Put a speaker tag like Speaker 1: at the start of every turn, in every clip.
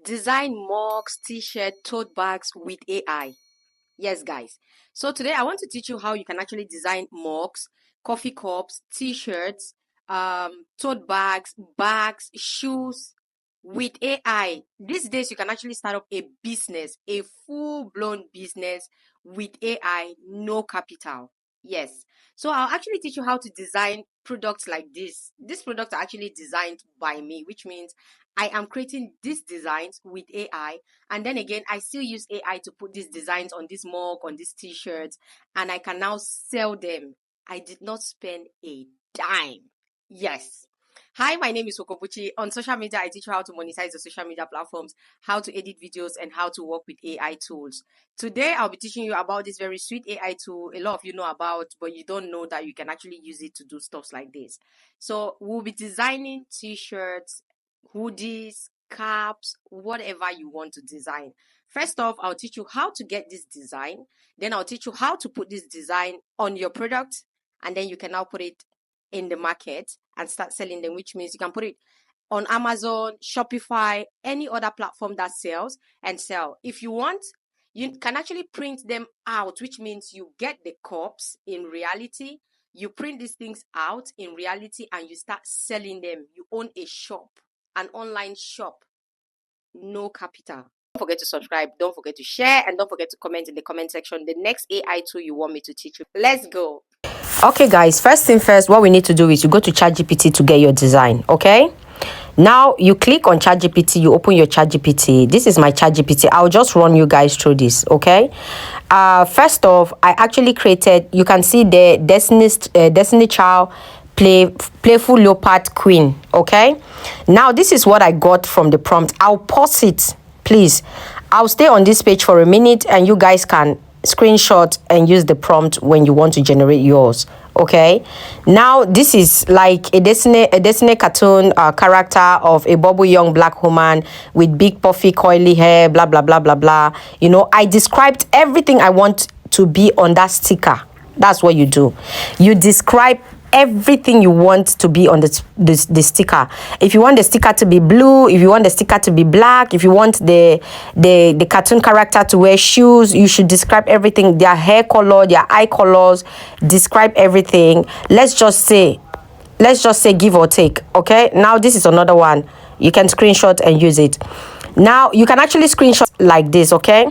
Speaker 1: design mugs, t-shirt, tote bags with AI. Yes, guys. So today I want to teach you how you can actually design mugs, coffee cups, t-shirts, tote bags, shoes with AI. These days you can actually start up a business, a full-blown business with AI, no capital. Yes. So I'll actually teach you how to design products like this. These products are actually designed by me, which means I am creating these designs with AI, and then again I still use AI to put these designs on this mug, on these t-shirts, and I can now sell them. I did not spend a dime. Yes. Hi, my name is Okobuchi. On social media, I teach you how to monetize the social media platforms, how to edit videos, and how to work with AI tools. Today, I'll be teaching you about this very sweet AI tool a lot of you know about, but you don't know that you can actually use it to do stuff like this. So we'll be designing t-shirts, hoodies, caps, whatever you want to design. First off, I'll teach you how to get this design. Then I'll teach you how to put this design on your product, and then you can now put it in the market and start selling them, which means you can put it on Amazon, Shopify, any other platform that sells, and sell. If you want, you can actually print them out, which means you get the cups in reality, you print these things out in reality, and you start selling them. You own a shop, an online shop, no capital. Don't forget to subscribe, don't forget to share, and don't forget to comment in the comment section the next AI tool you want me to teach you. Let's go.
Speaker 2: Okay, guys, first thing first, what we need to do is you go to ChatGPT to get your design. Okay, now you click on ChatGPT, you open your ChatGPT. This is my ChatGPT. I'll just run you guys through this. Okay, first off, I actually created, you can see the Destiny Child playful leopard queen. Okay, now this is what I got from the prompt. I'll pause it, please. I'll stay on this page for a minute and you guys can screenshot and use the prompt when you want to generate yours. Okay, now this is like a Disney cartoon character of a bubble young black woman with big puffy coily hair, blah blah blah blah blah. You know, I described everything I want to be on that sticker. That's what you do. You describe everything you want to be on the sticker. If you want the sticker to be blue, if you want the sticker to be black, if you want the cartoon character to wear shoes, you should describe everything, their hair color, their eye colors, describe everything. Let's just say give or take. Okay, now this is another one. You can screenshot and use it. Now you can actually screenshot like this. Okay,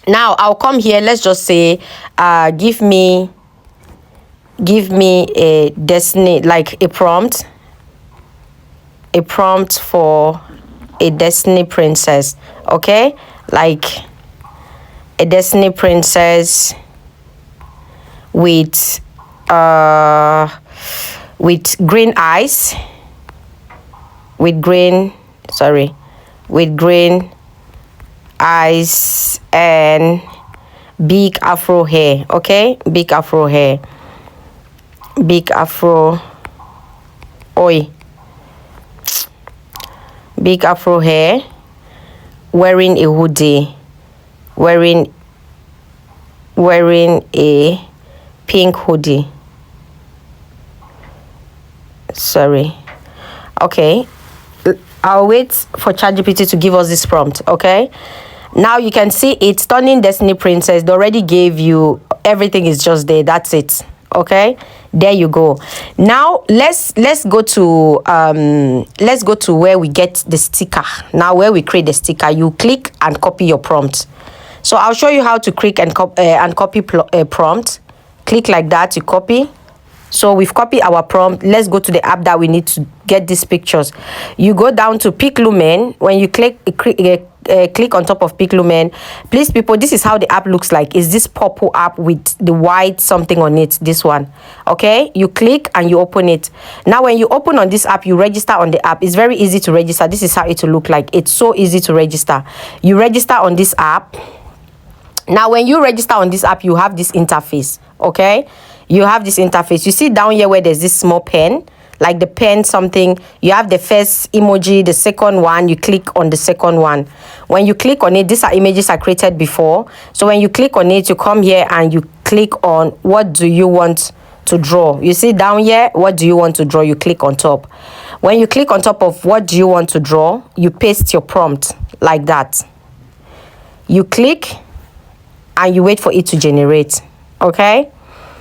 Speaker 2: now I'll come here. Let's just say give me a destiny, like a prompt for a Destiny princess. Okay, like a Destiny princess with green eyes, with green eyes and big afro hair. Okay, big afro hair, big afro hair, wearing a hoodie, wearing a pink hoodie. Okay, I'll wait for ChatGPT to give us this prompt. Okay, now you can see it's stunning Destiny princess. They already gave you everything, is just there. That's it. Okay, there you go. Now let's go to where we get the sticker. Now where we create the sticker, you click and copy your prompt. So I'll show you how to click and copy prompt. Click like that, you copy. So we've copied our prompt. Let's go to the app that we need to get these pictures. You go down to Pick Lumen. When you click on top of Pick Lumen, please people, this is how the app looks like. Is this purple app with the white something on it? This one. Okay, you click and you open it. Now when you open on this app, you register on the app. It's very easy to register. This is how it will look like. It's so easy to register. You register on this app. Now when you register on this app, you have this interface. Okay, you have this interface. You see down here where there's this small pen, like the pen something. You have the first emoji, the second one. You click on the second one. When you click on it, these are images I created before. So when you click on it, you come here and you click on what do you want to draw. You see down here, what do you want to draw? You click on top. When you click on top of what do you want to draw, you paste your prompt like that. You click and you wait for it to generate. Okay,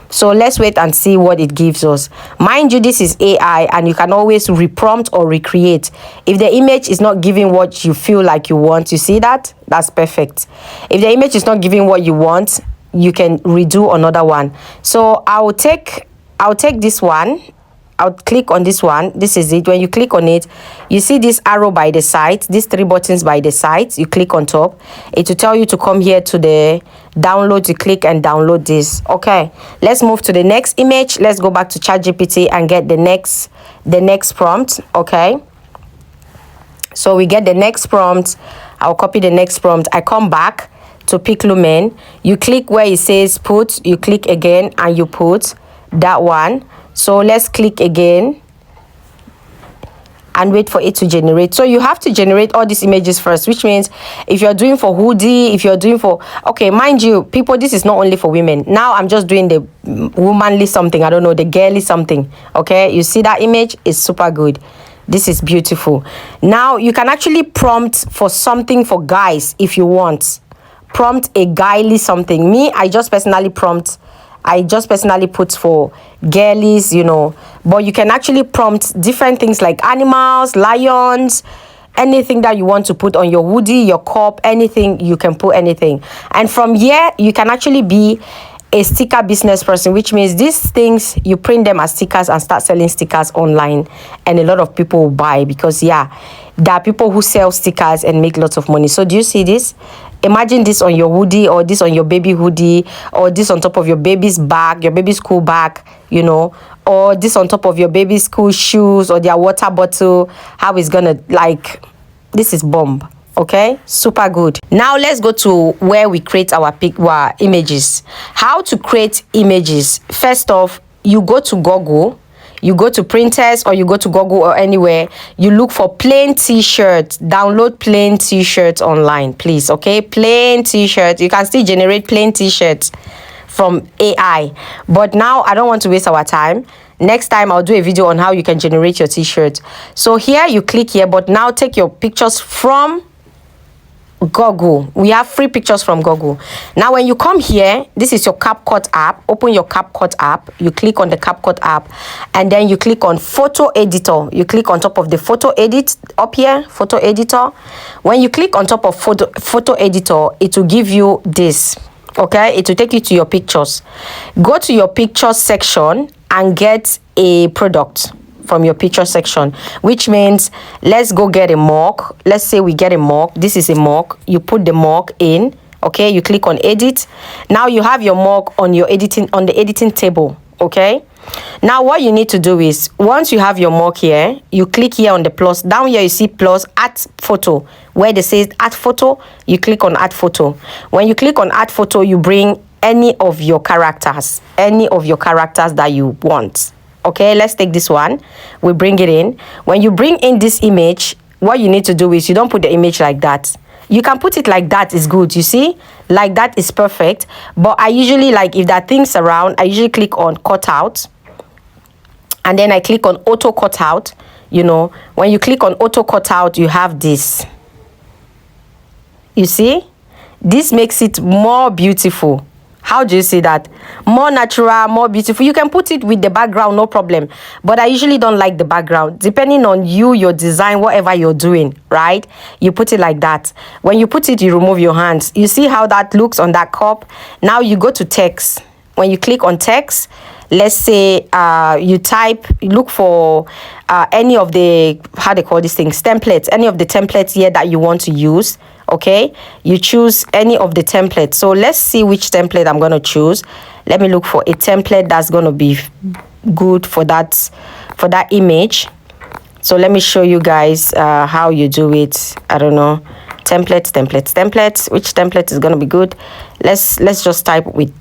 Speaker 2: so let's wait and see what it gives us. Mind you, this is AI and you can always reprompt or recreate. If the image is not giving what you feel like you want, you see that? That's perfect. If the image is not giving what you want, you can redo another one. So I'll take this one. I'll click on this one. This is it. When you click on it, you see this arrow by the side, these 3 buttons by the side. You click on top. It will tell you to come here to the download. You click and download this. Okay, let's move to the next image. Let's go back to ChatGPT and get the next prompt. Okay, so we get the next prompt. I'll copy the next prompt. I come back to Pick Lumen. You click where it says put. You click again and you put that one. So let's click again and wait for it to generate. So you have to generate all these images first, which means if you're doing for hoodie, if you're doing for, okay, mind you, people, this is not only for women. Now I'm just doing the womanly something. I don't know, the girly something. Okay, you see that image is super good. This is beautiful. Now you can actually prompt for something for guys if you want. Prompt a guyly something. Me, I just personally put for girlies, you know, but you can actually prompt different things like animals, lions, anything that you want to put on your hoodie, your cup, anything, you can put anything. And from here, you can actually be a sticker business person, which means these things, you print them as stickers and start selling stickers online, and a lot of people will buy because, yeah, there are people who sell stickers and make lots of money. So do you see this? Imagine this on your hoodie, or this on your baby hoodie, or this on top of your baby's bag, your baby's school bag, you know, or this on top of your baby's school shoes or their water bottle. How it's gonna, like, this is bomb. Okay, super good. Now let's go to where we create our images. How to create images? First off, you go to Google. You go to printers, or you go to Google or anywhere. You look for plain t-shirts. Download plain t-shirts online, please. Okay, plain t-shirts. You can still generate plain t-shirts from AI. But now I don't want to waste our time. Next time I'll do a video on how you can generate your t-shirt. So here you click here, but now take your pictures from Google. We have free pictures from Google. Now when you come here, this is your CapCut app. Open your CapCut app. You click on the CapCut app and then you click on photo editor. You click on top of the photo edit up here, photo editor. When you click on top of photo editor, it will give you this. Okay, it will take you to your pictures. Go to your pictures section and get a product from your picture section, which means let's go get a mock. Let's say we get a mock. This is a mock. You put the mock in. Okay, you click on edit. Now you have your mock on your the editing table. Okay, now what you need to do is, once you have your mock here, you click here on the plus. Down here you see plus, add photo. Where they says add photo, you click on add photo. When you click on add photo, you bring any of your characters that you want. Okay, let's take this one. We bring it in. When you bring in this image, what you need to do is, you don't put the image like that. You can put it like that, is good. You see, like that is perfect. But I usually, like, if there are things around, I usually click on cut out, and then I click on auto cut out. You know, when you click on auto cut out, you have this. You see, this makes it more beautiful. How do you see that? More natural, more beautiful. You can put it with the background, no problem. But I usually don't like the background. Depending on you, your design, whatever you're doing, right? You put it like that. When you put it, you remove your hands. You see how that looks on that cup? Now you go to text. When you click on text, let's say you look for any of the, how they call these things, templates, any of the templates here that you want to use. Okay, you choose any of the templates. So let's see which template I'm going to choose. Let me look for a template that's going to be good for that image. So let me show you guys how you do it. I don't know, templates. Which template is going to be good? Let's just type with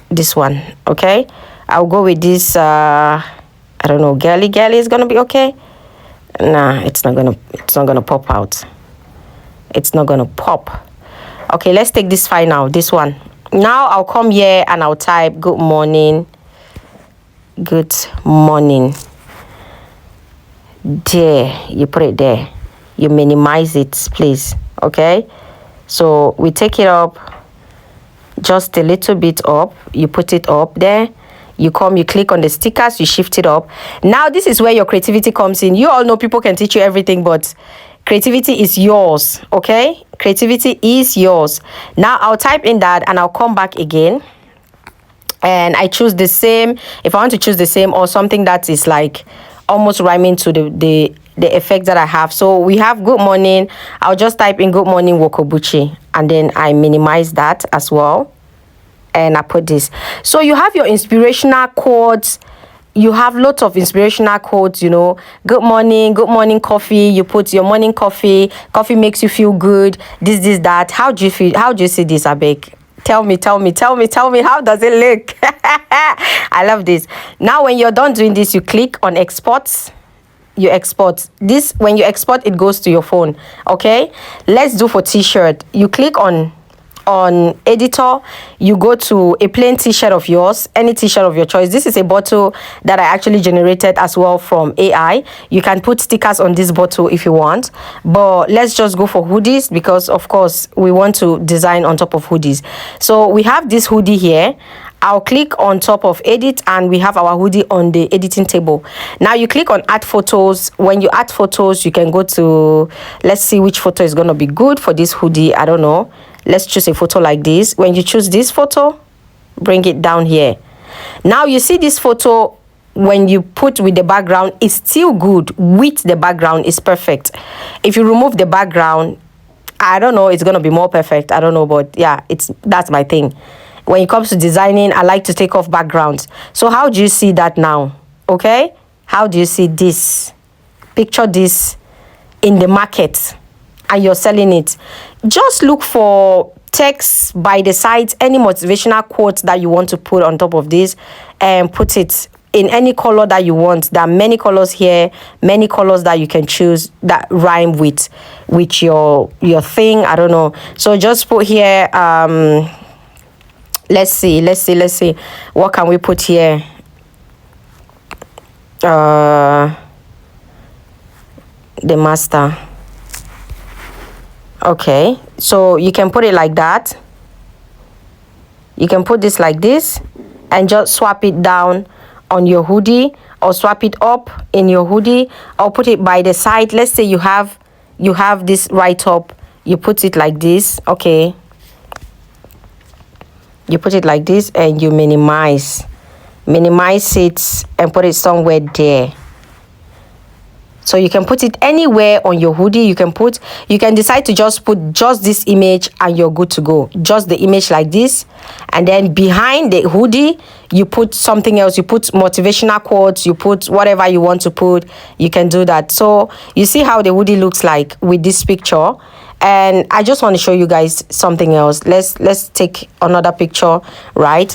Speaker 2: this one. Okay, I'll go with this. I don't know, girly is going to be okay. Nah, it's not gonna pop out. It's not gonna pop. Okay, let's take this file now, this one. Now I'll come here and I'll type good morning. there. You put it there. You minimize it, please. Okay, so we take it up just a little bit up. You put it up there. You click on the stickers, you shift it up. Now this is where your creativity comes in. You all know people can teach you everything, but creativity is yours. Okay, creativity is yours. Now I'll type in that and I'll come back again, and I choose the same. If I want to choose the same or something that is like almost rhyming to the effect that I have. So we have good morning. I'll just type in good morning Wokobuchi, and then I minimize that as well, and I put this. So you have your inspirational quotes. You have lots of inspirational quotes, good morning coffee. You put your morning coffee makes you feel good, this that. How do you feel? How do you see this, Abek? Tell me, how does it look? I love this. Now when you're done doing this, you click on exports. You export this. When you export, it goes to your phone. Okay, let's do for t-shirt. You click on editor, you go to a plain t-shirt of yours, any t-shirt of your choice. This is a bottle that I actually generated as well from AI. You can put stickers on this bottle if you want, but let's just go for hoodies because of course we want to design on top of hoodies. So we have this hoodie here. I'll click on top of edit and we have our hoodie on the editing table. Now you click on add photos. When you add photos, you can go to, let's see which photo is going to be good for this hoodie. I don't know. Let's choose a photo like this. When you choose this photo, bring it down here. Now you see this photo, when you put with the background, it's still good. With the background, it's perfect. If you remove the background, I don't know, it's going to be more perfect. I don't know, but yeah, that's my thing. When it comes to designing, I like to take off backgrounds. So how do you see that now? Okay? How do you see this? Picture this in the market and you're selling it. Just look for text by the side, any motivational quote that you want to put on top of this, and put it in any color that you want. There are many colors here, many colors that you can choose that rhyme with your thing. I don't know. So just put here, let's see. What can we put here? The master. Okay, so you can put it like that. You can put this like this and just swap it down on your hoodie, or swap it up in your hoodie, or put it by the side. Let's say you have this right up, you put it like this. Okay, you put it like this and you minimize it and put it somewhere there. So you can put it anywhere on your hoodie. You can decide to just put just this image and you're good to go. Just the image like this. And then behind the hoodie, you put something else. You put motivational quotes. You put whatever you want to put. You can do that. So you see how the hoodie looks like with this picture. And I just want to show you guys something else. Let's take another picture, right?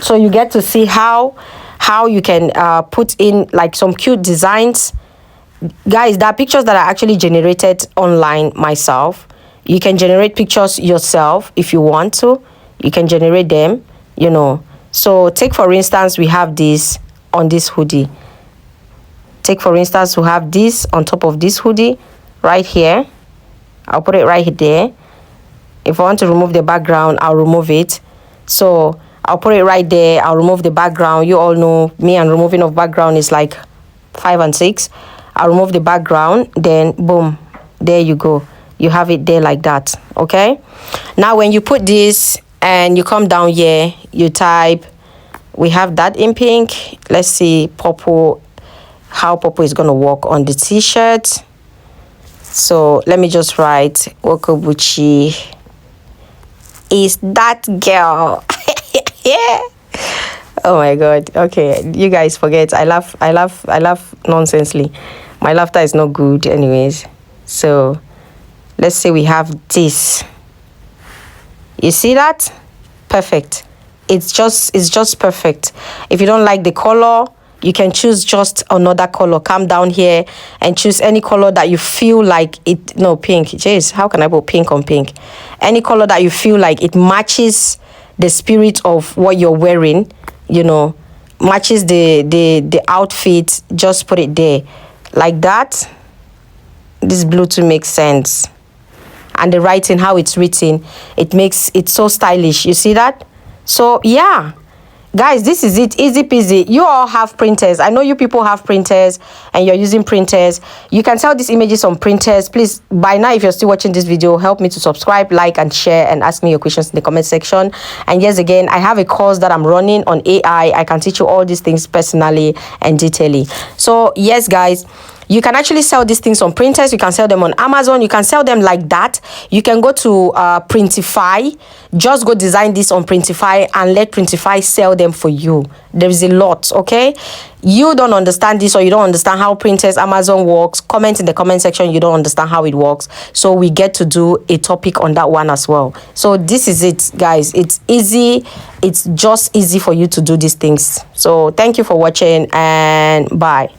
Speaker 2: So you get to see how you can put in like some cute designs. Guys, there are pictures that are actually generated online myself. You can generate pictures yourself if you want to. You can generate them, So take for instance, we have this on this hoodie. Take for instance, we have this on top of this hoodie right here. I'll put it right there. If I want to remove the background, I'll remove it. So I'll put it right there. I'll remove the background. You all know me, and removing of background is like 5 and 6. I'll remove the background, then boom, there you go. You have it there like that. Okay, now when you put this and you come down here, you type, we have that in pink. Let's see purple, how purple is going to work on the t-shirt. So let me just write Wokobuchi is that girl. Yeah. Oh my god. Okay, you guys forget. I laugh nonsensely. My laughter is not good anyways. So let's say we have this. You see that? Perfect. It's just perfect. If you don't like the color, you can choose just another color. Come down here and choose any color that you feel like it. No, pink. Jeez, how can I put pink on pink? Any color that you feel like it matches the spirit of what you're wearing, matches the outfit. Just put it there like that. This blue too makes sense, and the writing, how it's written, it makes it so stylish. You see that? So yeah, guys, this is it. Easy peasy. You all have printers. I know you people have printers and you're using printers. You can sell these images on printers. Please, by now, if you're still watching this video, help me to subscribe, like, and share, and ask me your questions in the comment section. And yes, again, I have a course that I'm running on AI. I can teach you all these things personally and detailing. So yes, guys, you can actually sell these things on printers. You can sell them on Amazon. You can sell them like that. You can go to Printify. Just go design this on Printify and let Printify sell them for you. There is a lot, okay? You don't understand this, or you don't understand how printers, Amazon works, comment in the comment section. You don't understand how it works. So we get to do a topic on that one as well. So this is it, guys. It's easy. It's just easy for you to do these things. So thank you for watching, and bye.